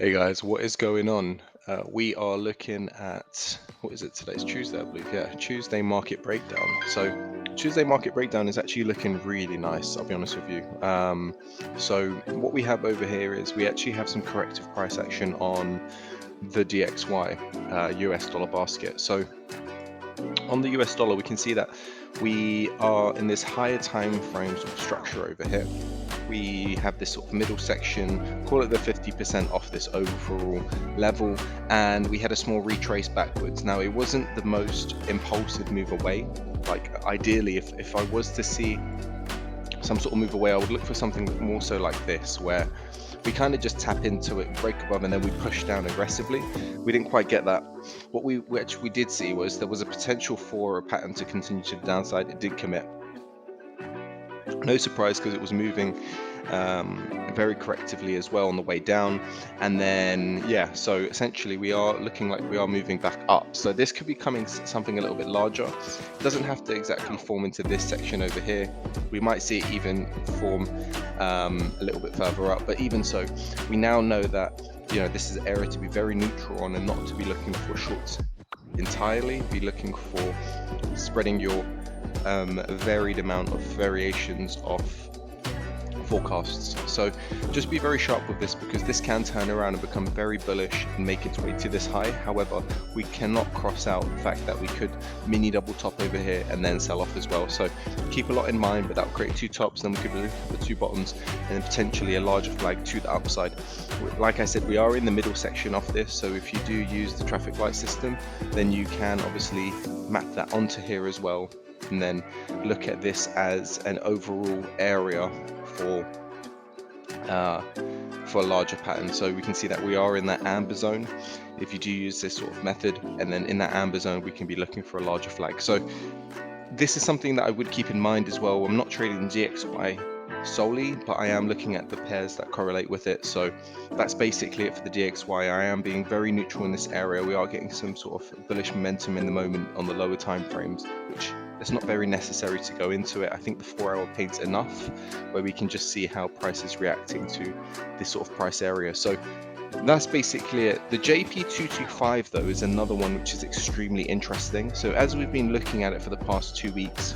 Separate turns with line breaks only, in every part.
Hey guys, what is going on? We are looking at, what is it today? It's Tuesday, I believe. Yeah, Tuesday market breakdown. So Tuesday market breakdown is actually looking really nice, I'll be honest with you. So what we have over here is we actually have some corrective price action on the DXY US dollar basket. So on the US dollar, we can see that we are in this higher time frame sort of structure over here. We have this sort of middle section, call it the 50% off this overall level, and we had a small retrace backwards. Now, it wasn't the most impulsive move away. Like ideally, if I was to see some sort of move away, I would look for something more so like this, where we kind of just tap into it, break above, and then we push down aggressively. We didn't quite get that. What we did see was there was a potential for a pattern to continue to the downside. It did commit. No surprise, because it was moving very correctively as well on the way down. And then yeah, so essentially we are looking like we are moving back up. So this could be coming something a little bit larger. It doesn't have to exactly form into this section over here. We might see it even form a little bit further up, but even so, we now know that, you know, this is an area to be very neutral on and not to be looking for shorts entirely. Be looking for spreading your varied amount of variations of forecasts. So just be very sharp with this, because this can turn around and become very bullish and make its way to this high. However, we cannot cross out the fact that we could mini double top over here and then sell off as well. So keep a lot in mind, but that will create two tops, then we could look at the two bottoms, and then potentially a larger flag to the upside. Like I said, we are in the middle section of this, so if you do use the traffic light system, then you can obviously map that onto here as well, and then look at this as an overall area for a larger pattern. So we can see that we are in that amber zone if you do use this sort of method, and then in that amber zone we can be looking for a larger flag. So this is something that I would keep in mind as well. I'm not trading DXY solely, but I am looking at the pairs that correlate with it. So that's basically it for the DXY. I am being very neutral in this area. We are getting some sort of bullish momentum in the moment on the lower time frames, which it's not very necessary to go into it. I think the 4-hour paints enough where we can just see how price is reacting to this sort of price area. So that's basically it. The JP225 though is another one which is extremely interesting. So as we've been looking at it for the past 2 weeks,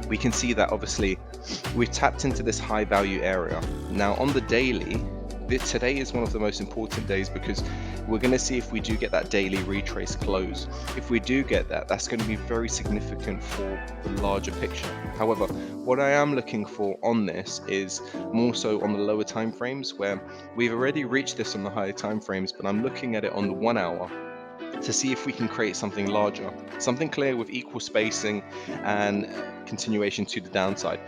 we can see that obviously we've tapped into this high value area. Now on the daily, today is one of the most important days, because we're going to see if we do get that daily retrace close. If we do get that, that's going to be very significant for the larger picture. However, what I am looking for on this is more so on the lower time frames, where we've already reached this on the higher time frames, but I'm looking at it on the 1 hour to see if we can create something larger, something clear with equal spacing and continuation to the downside.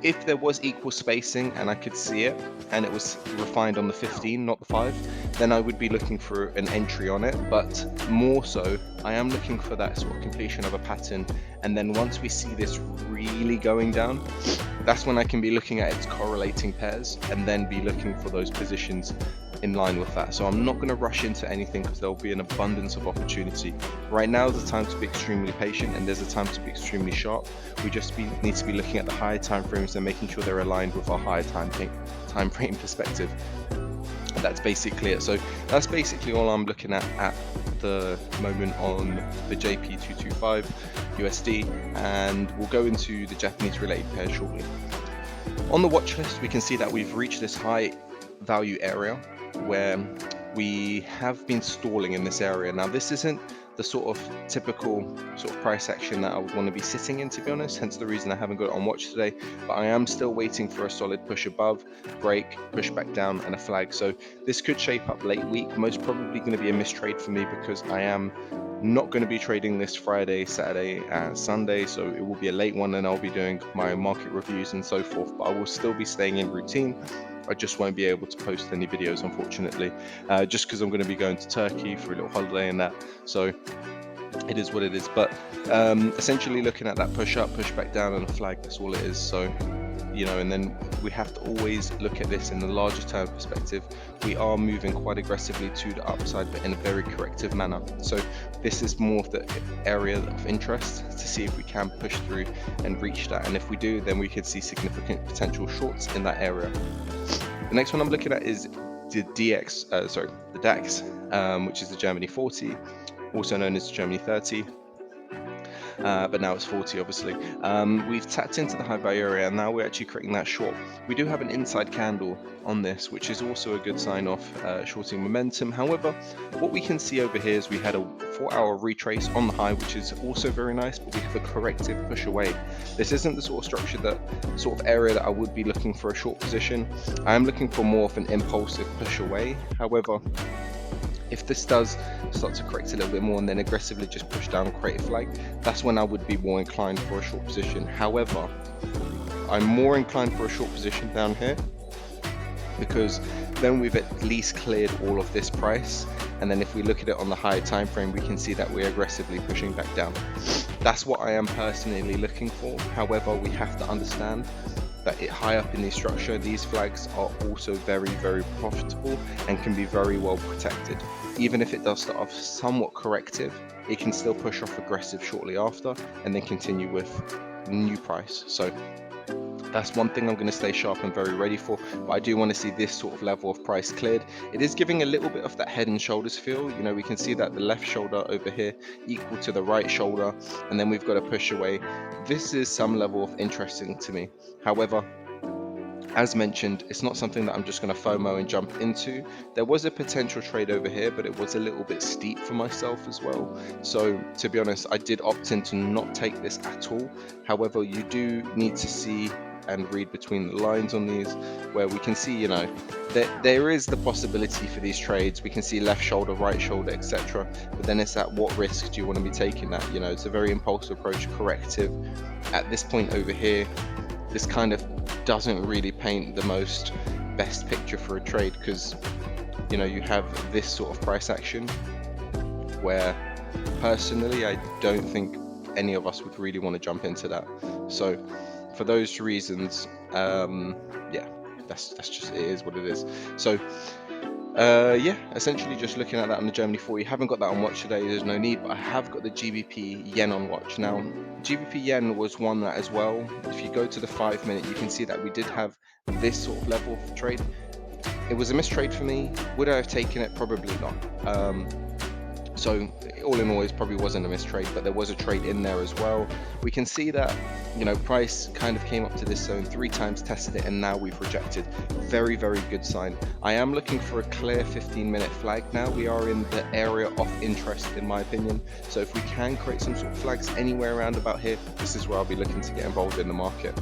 If there was equal spacing and I could see it and it was refined on the 15, not the 5, then I would be looking for an entry on it. But more so, I am looking for that sort of completion of a pattern, and then once we see this really going down, that's when I can be looking at its correlating pairs and then be looking for those positions in line with that. So I'm not going to rush into anything, because there will be an abundance of opportunity. Right now is the time to be extremely patient, and there's a time to be extremely sharp. We just need to be looking at the higher time frames and making sure they're aligned with our higher time frame perspective. And that's basically it. So that's basically all I'm looking at the moment on the JP225 USD, and we'll go into the Japanese related pairs shortly. On the watch list, we can see that we've reached this high value area where we have been stalling in this area. Now this isn't the sort of typical sort of price action that I would want to be sitting in, to be honest, hence the reason I haven't got it on watch today. But I am still waiting for a solid push above, break, push back down, and a flag. So this could shape up late week. Most probably going to be a mistrade for me, because I am not going to be trading this Friday, Saturday, and Sunday, so it will be a late one, and I'll be doing my market reviews and so forth. But I will still be staying in routine. I just won't be able to post any videos, unfortunately, just because I'm going to be going to Turkey for a little holiday and that. So it is what it is. But essentially looking at that push up, push back down, and a flag, that's all it is. So, you know, and then we have to always look at this in the larger term perspective. We are moving quite aggressively to the upside, but in a very corrective manner. So this is more of the area of interest, to see if we can push through and reach that. And if we do, then we could see significant potential shorts in that area. The next one I'm looking at is the DAX, which is the Germany 40, also known as Germany 30. But now it's 40, obviously. We've tapped into the high value area, and now we're actually creating that short. We do have an inside candle on this, which is also a good sign of shorting momentum. However, what we can see over here is we had a 4-hour retrace on the high, which is also very nice, but we have a corrective push away. This isn't the sort of structure, that sort of area that I would be looking for a short position. I am looking for more of an impulsive push away. However, if this does start to correct a little bit more and then aggressively just push down, create a flag, that's when I would be more inclined for a short position. However, I'm more inclined for a short position down here, because then we've at least cleared all of this price, and then if we look at it on the higher time frame, we can see that we're aggressively pushing back down. That's what I am personally looking for. However, we have to understand that high up in the structure, these flags are also very, very profitable and can be very well protected. Even if it does start off somewhat corrective, it can still push off aggressive shortly after and then continue with new price. So that's one thing I'm going to stay sharp and very ready for, but I do want to see this sort of level of price cleared. It is giving a little bit of that head and shoulders feel. You know, we can see that the left shoulder over here equal to the right shoulder, and then we've got to push away. This is some level of interesting to me. However, as mentioned, it's not something that I'm just going to FOMO and jump into. There was a potential trade over here, but it was a little bit steep for myself as well. So to be honest, I did opt in to not take this at all. However, you do need to see and read between the lines on these, where we can see, you know, there is the possibility for these trades. We can see left shoulder, right shoulder, etc. But then it's at what risk do you want to be taking that? You know, it's a very impulsive approach, corrective. At this point over here, this kind of doesn't really paint the most best picture for a trade, because, you know, you have this sort of price action where personally I don't think any of us would really want to jump into that. So for those reasons, yeah, that's just, it is what it is. So yeah, essentially just looking at that on the Germany 40. Haven't got that on watch today, there's no need, but I have got the GBP yen on watch. Now GBP yen was one that as well, if you go to the 5 minute, you can see that we did have this sort of level of trade. It was a mistrade for me. Would I have taken it? Probably not. So all in all, it probably wasn't a mistrade, but there was a trade in there as well. We can see that, you know, price kind of came up to this zone 3 times, tested it, and now we've rejected. Very, very good sign. I am looking for a clear 15-minute flag now. We are in the area of interest, in my opinion. So if we can create some sort of flags anywhere around about here, this is where I'll be looking to get involved in the market.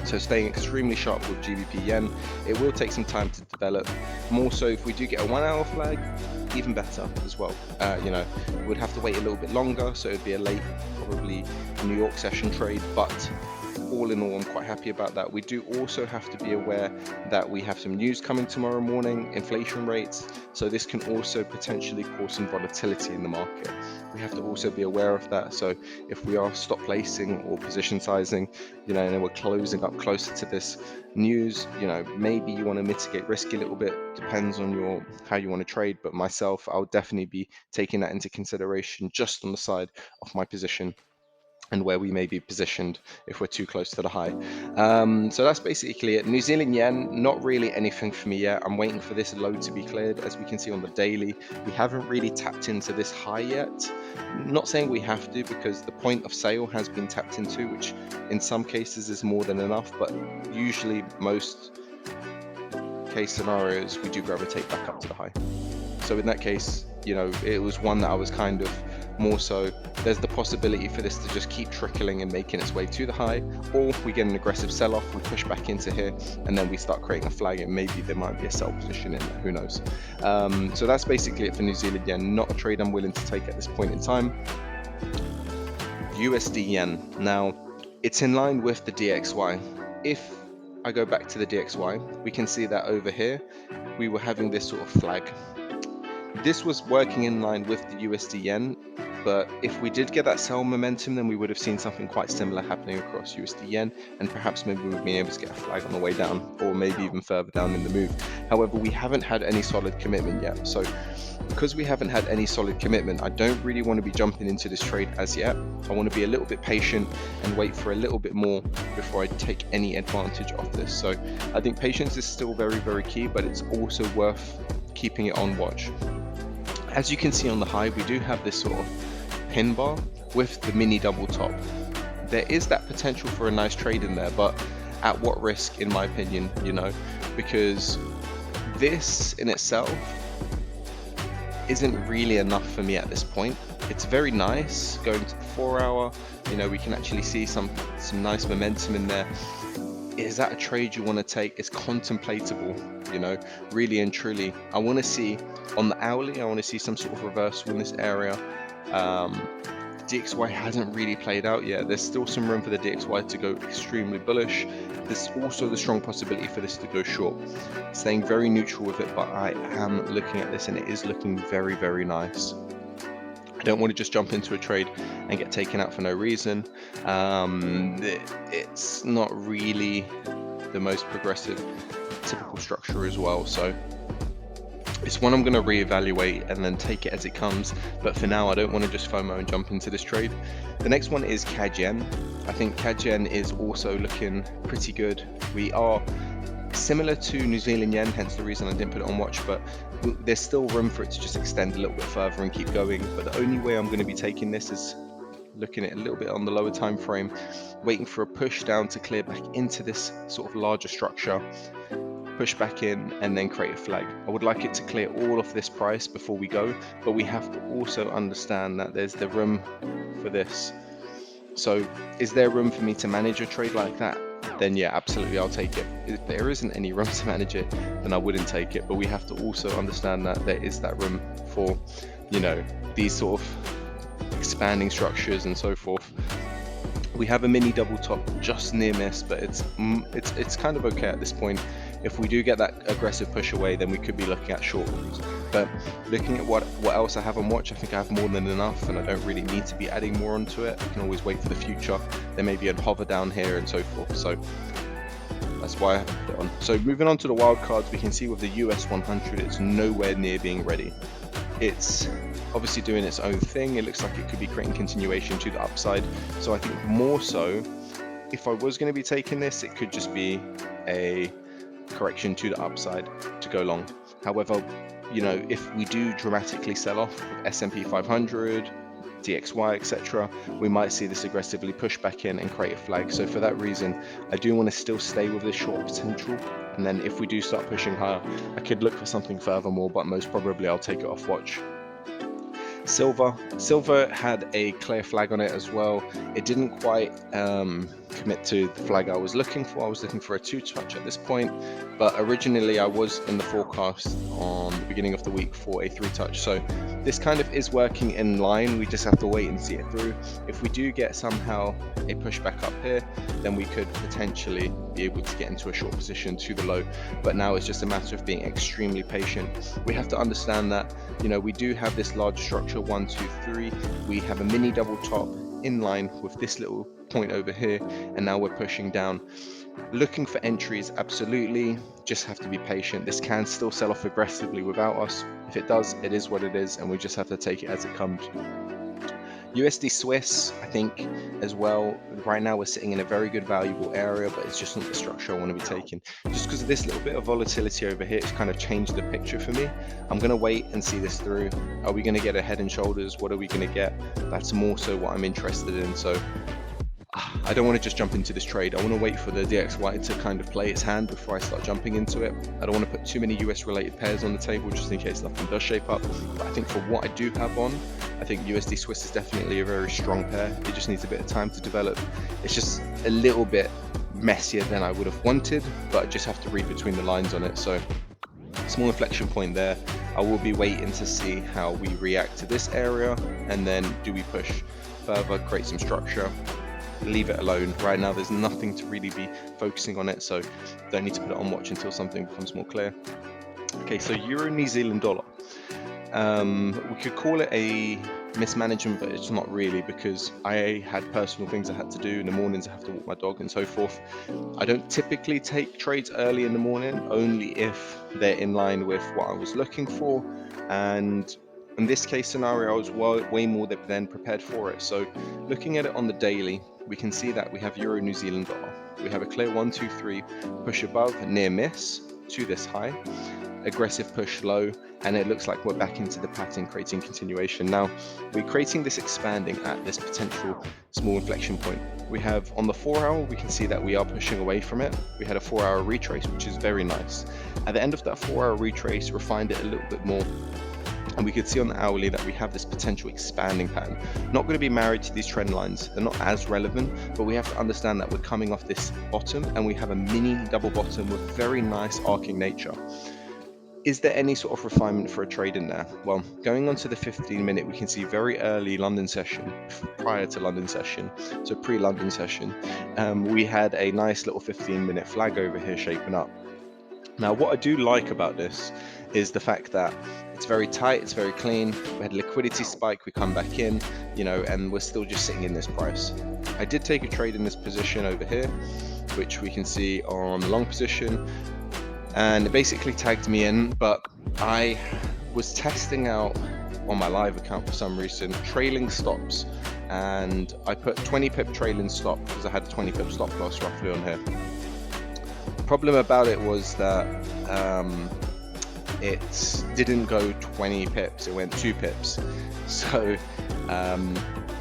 So staying extremely sharp with GBP yen. It will take some time to develop. More so if we do get a 1 hour flag, even better as well. You know, we'd have to wait a little bit longer, so it'd be a late, probably New York session trade, but all in all, I'm quite happy about that. We do also have to be aware that we have some news coming tomorrow morning, inflation rates, so this can also potentially cause some volatility in the market. We have to also be aware of that. So if we are stop placing or position sizing, you know, and we're closing up closer to this news, you know, maybe you want to mitigate risk a little bit, depends on how you want to trade. But myself, I'll definitely be taking that into consideration just on the side of my position and where we may be positioned if we're too close to the high. So that's basically it. New Zealand yen, not really anything for me yet. I'm waiting for this low to be cleared. As we can see on the daily, we haven't really tapped into this high yet. Not saying we have to, because the point of sale has been tapped into, which in some cases is more than enough, but usually most case scenarios we do gravitate back up to the high. So in that case, you know, it was one that I was kind of more so, there's the possibility for this to just keep trickling and making its way to the high, or we get an aggressive sell-off, we push back into here, and then we start creating a flag, and maybe there might be a sell position in there, who knows. So that's basically it for New Zealand yen. Not a trade I'm willing to take at this point in time. USD yen, now it's in line with the DXY. If I go back to the DXY, we can see that over here we were having this sort of flag. This was working in line with the USD yen. But if we did get that sell momentum, then we would have seen something quite similar happening across USD yen, and perhaps maybe we've been able to get a flag on the way down, or maybe even further down in the move. However, we haven't had any solid commitment yet. So because we haven't had any solid commitment, I don't really want to be jumping into this trade as yet. I want to be a little bit patient and wait for a little bit more before I take any advantage of this. So I think patience is still very, very key, but it's also worth keeping it on watch. As you can see on the high, we do have this sort of pin bar with the mini double top. There is that potential for a nice trade in there, but at what risk, in my opinion, you know, because this in itself isn't really enough for me at this point. It's very nice going to the 4 hour, you know, we can actually see some nice momentum in there. Is that a trade you want to take? It's contemplatable, you know, really and truly. I want to see on the hourly, I want to see some sort of reversal in this area. DXY hasn't really played out yet. There's still some room for the DXY to go extremely bullish. There's also the strong possibility for this to go short. Staying very neutral with it, but I am looking at this and it is looking very, very nice. I don't want to just jump into a trade and get taken out for no reason. It's not really the most progressive typical structure as well. So it's one I'm going to reevaluate and then take it as it comes. But for now, I don't want to just FOMO and jump into this trade. The next one is CAD Yen. I think CAD Yen is also looking pretty good. We are similar to New Zealand Yen, hence the reason I didn't put it on watch, but there's still room for it to just extend a little bit further and keep going. But the only way I'm going to be taking this is looking at a little bit on the lower time frame, waiting for a push down to clear back into this sort of larger structure, push back in and then create a flag. I would like it to clear all of this price before we go, but we have to also understand that there's the room for this. So is there room for me to manage a trade like that? Then yeah, absolutely, I'll take it. If there isn't any room to manage it, then I wouldn't take it. But we have to also understand that there is that room for, you know, these sort of expanding structures and so forth. We have a mini double top just near miss, but it's kind of okay at this point. If we do get that aggressive push away, then we could be looking at short calls. But looking at what else I have on watch, I think I have more than enough and I don't really need to be adding more onto it. I can always wait for the future. There may be a hover down here and so forth. So that's why I have put it on. So moving on to the wild cards, we can see with the US 100, it's nowhere near being ready. It's obviously doing its own thing. It looks like it could be creating continuation to the upside. So I think more so, if I was going to be taking this, it could just be a correction to the upside to go long. However, you know, if we do dramatically sell off with S&P 500, DXY, etc., we might see this aggressively push back in and create a flag. So for that reason, I do want to still stay with this short potential. And then if we do start pushing higher, I could look for something furthermore, but most probably I'll take it off watch. Silver had a clear flag on it as well. It didn't quite commit to the flag I was looking for. I was looking for a 2-touch at this point, but originally I was in the forecast on the beginning of the week for a 3-touch. So this kind of is working in line. We just have to wait and see it through. If we do get somehow a push back up here, then we could potentially be able to get into a short position to the low. But now it's just a matter of being extremely patient. We have to understand that, you know, we do have this large structure, 1, 2, 3. We have a mini double top in line with this little point over here, and now we're pushing down. Looking for entries, absolutely. Just have to be patient. This can still sell off aggressively without us. If it does, it is what it is, and we just have to take it as it comes. USD Swiss, I think as well, right now we're sitting in a very good valuable area, but it's just not the structure I want to be taking. Just because of this little bit of volatility over here, it's kind of changed the picture for me. I'm going to wait and see this through. Are we going to get a head and shoulders? What are we going to get? That's more so what I'm interested in. So I don't want to just jump into this trade. I want to wait for the DXY to kind of play its hand before I start jumping into it. I don't want to put too many US related pairs on the table just in case nothing does shape up. But I think for what I do have on, I think USD Swiss is definitely a very strong pair. It just needs a bit of time to develop. It's just a little bit messier than I would have wanted, but I just have to read between the lines on it. So small inflection point there. I will be waiting to see how we react to this area, and then do we push further, create some structure, leave it alone. Right now there's nothing to really be focusing on it, so don't need to put it on watch until something becomes more clear. Okay, so Euro New Zealand dollar. We could call it a mismanagement, but it's not really, because I had personal things I had to do in the mornings. I have to walk my dog and so forth. I don't typically take trades early in the morning, only if they're in line with what I was looking for. And in this case scenario, I was way more than prepared for it. So looking at it on the daily, we can see that we have Euro New Zealand dollar. We have a clear 1, 2, 3 push above, near miss to this high, aggressive push low, and it looks like we're back into the pattern, creating continuation. Now we're creating this expanding at this potential small inflection point. We have on the 4 hour, we can see that we are pushing away from it. We had a 4 hour retrace, which is very nice. At the end of that 4 hour retrace, refined it a little bit more, and we could see on the hourly that we have this potential expanding pattern. Not going to be married to these trend lines, they're not as relevant, but we have to understand that we're coming off this bottom and we have a mini double bottom with very nice arcing nature. Is there any sort of refinement for a trade in there? Well, going on to the 15-minute, we can see very early London session, prior to London session, so pre-London session, we had a nice little 15-minute flag over here shaping up. Now, what I do like about this is the fact that it's very tight, it's very clean. We had a liquidity spike, we come back in, you know, and we're still just sitting in this price. I did take a trade in this position over here, which we can see on the long position, and it basically tagged me in, but I was testing out on my live account for some reason trailing stops, and I put 20 pip trailing stop because I had a 20 pip stop loss roughly on here. The problem about it was that it didn't go 20 pips, it went 2 pips. So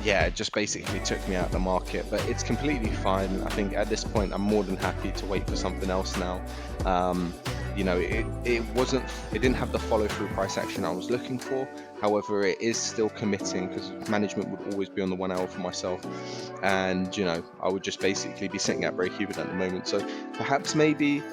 yeah, it just basically took me out of the market, but it's completely fine. I think at this point I'm more than happy to wait for something else now. You know, it didn't have the follow through price action I was looking for. However, it is still committing, because management would always be on the 1 hour for myself, and you know, I would just basically be sitting at break even at the moment. So perhaps maybe,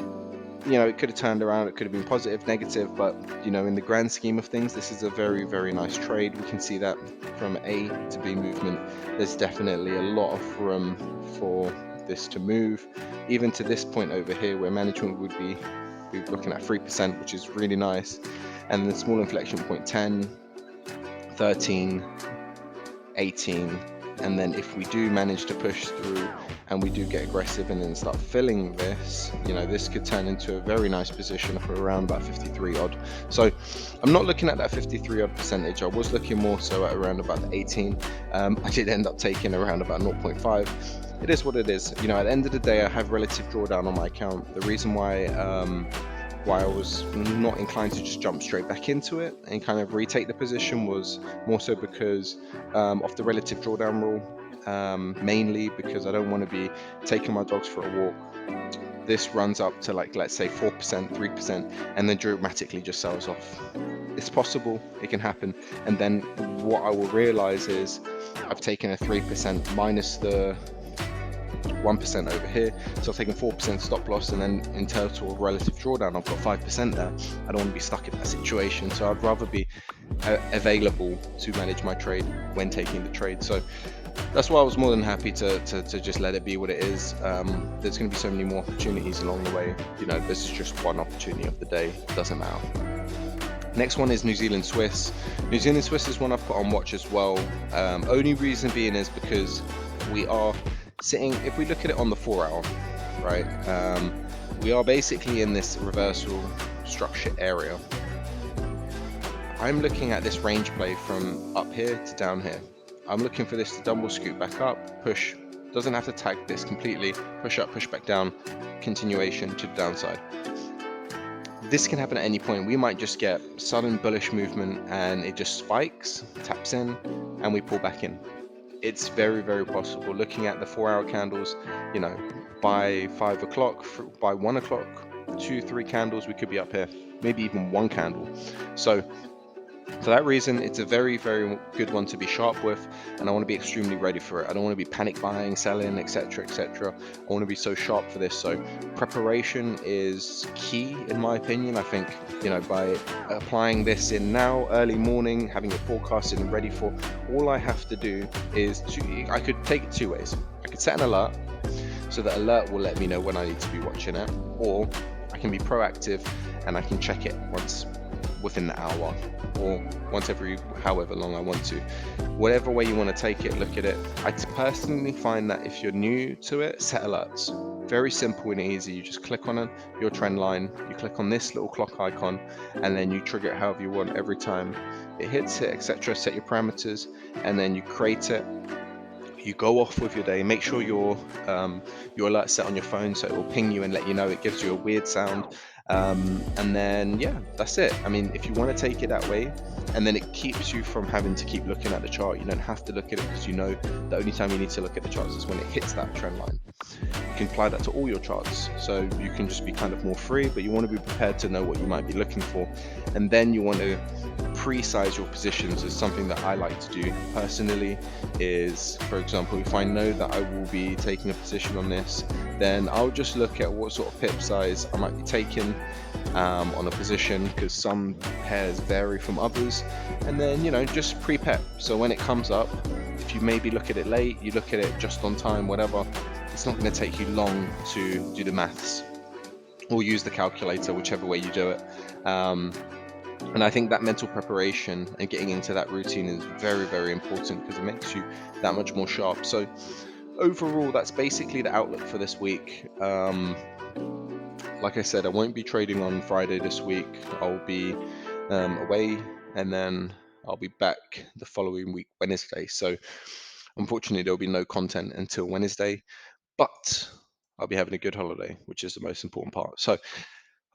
you know, it could have turned around, it could have been positive, negative, but you know, in the grand scheme of things, this is a very, very nice trade. We can see that from A to B movement, there's definitely a lot of room for this to move, even to this point over here where management would be looking at 3%, which is really nice. And then the small inflection point 10, 13, 18, and then if we do manage to push through and we do get aggressive and then start filling this, you know, this could turn into a very nice position for around about 53 odd. So I'm not looking at that 53 odd percentage, I was looking more so at around about the 18. I did end up taking around about 0.5. It is what it is. You know, at the end of the day, I have relative drawdown on my account. The reason why I was not inclined to just jump straight back into it and kind of retake the position was more so because of the relative drawdown rule, mainly because I don't want to be taking my dogs for a walk. This runs up to, like, let's say 4%, 3%, and then dramatically just sells off. It's possible, it can happen, and then what I will realize is I've taken a 3% minus the 1% over here, so I've taken 4% stop loss, and then in total relative drawdown I've got 5% there. I don't want to be stuck in that situation, so I'd rather be available to manage my trade when taking the trade. So that's why I was more than happy to just let it be what it is. There's going to be so many more opportunities along the way. You know, this is just one opportunity of the day, it doesn't matter. Next one is New Zealand Swiss. New Zealand Swiss is one I've put on watch as well. Only reason being is because we are sitting, if we look at it on the 4 hour, right, we are basically in this reversal structure area. I'm looking at this range play from up here to down here. I'm looking for this to double scoop back up, push, doesn't have to tag this completely, push up, push back down, continuation to the downside. This can happen at any point. We might just get sudden bullish movement and it just spikes, taps in, and we pull back in. It's very, very possible. Looking at the 4 hour candles, you know, by 5 o'clock, by 1 o'clock, 2, 3 candles, we could be up here, maybe even 1 candle. So for that reason, it's a very, very good one to be sharp with, and I want to be extremely ready for it. I don't want to be panic buying, selling, etc., etc. I want to be so sharp for this. So preparation is key, in my opinion. I think, you know, by applying this in now, early morning, having it forecasted and ready for, all I have to do is I could take it 2 ways. I could set an alert, so that alert will let me know when I need to be watching it, or I can be proactive and I can check it once within the hour, or once every however long I want to. Whatever way you want to take it, look at it. I personally find that if you're new to it, set alerts. Very simple and easy. You just click on your trend line, you click on this little clock icon, and then you trigger it however you want every time it hits it, etc. Set your parameters, and then you create it. You go off with your day. Make sure your alert set on your phone, so it will ping you and let you know. It gives you a weird sound, and then yeah, that's it. I mean, if you want to take it that way, and then it keeps you from having to keep looking at the chart. You don't have to look at it, because you know the only time you need to look at the charts is when it hits that trend line. You can apply that to all your charts, so you can just be kind of more free, but you want to be prepared to know what you might be looking for. And then you want to pre-size your positions. Is something that I like to do personally. Is, for example, if I know that I will be taking a position on this, then I'll just look at what sort of pip size I might be taking on a position, because some pairs vary from others, and then just pre-pep. So when it comes up, if you maybe look at it late, you look at it just on time, whatever, it's not going to take you long to do the maths or use the calculator, whichever way you do it. And I think that mental preparation and getting into that routine is very, very important, because it makes you that much more sharp. So overall, that's basically the outlook for this week. Like I said, I won't be trading on Friday this week. I'll be away, and then I'll be back the following week, Wednesday. So unfortunately, there'll be no content until Wednesday, but I'll be having a good holiday, which is the most important part. So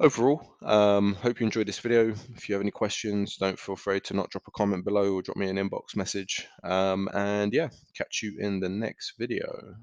overall, hope you enjoyed this video. If you have any questions, don't feel afraid to not drop a comment below or drop me an inbox message. And yeah, catch you in the next video.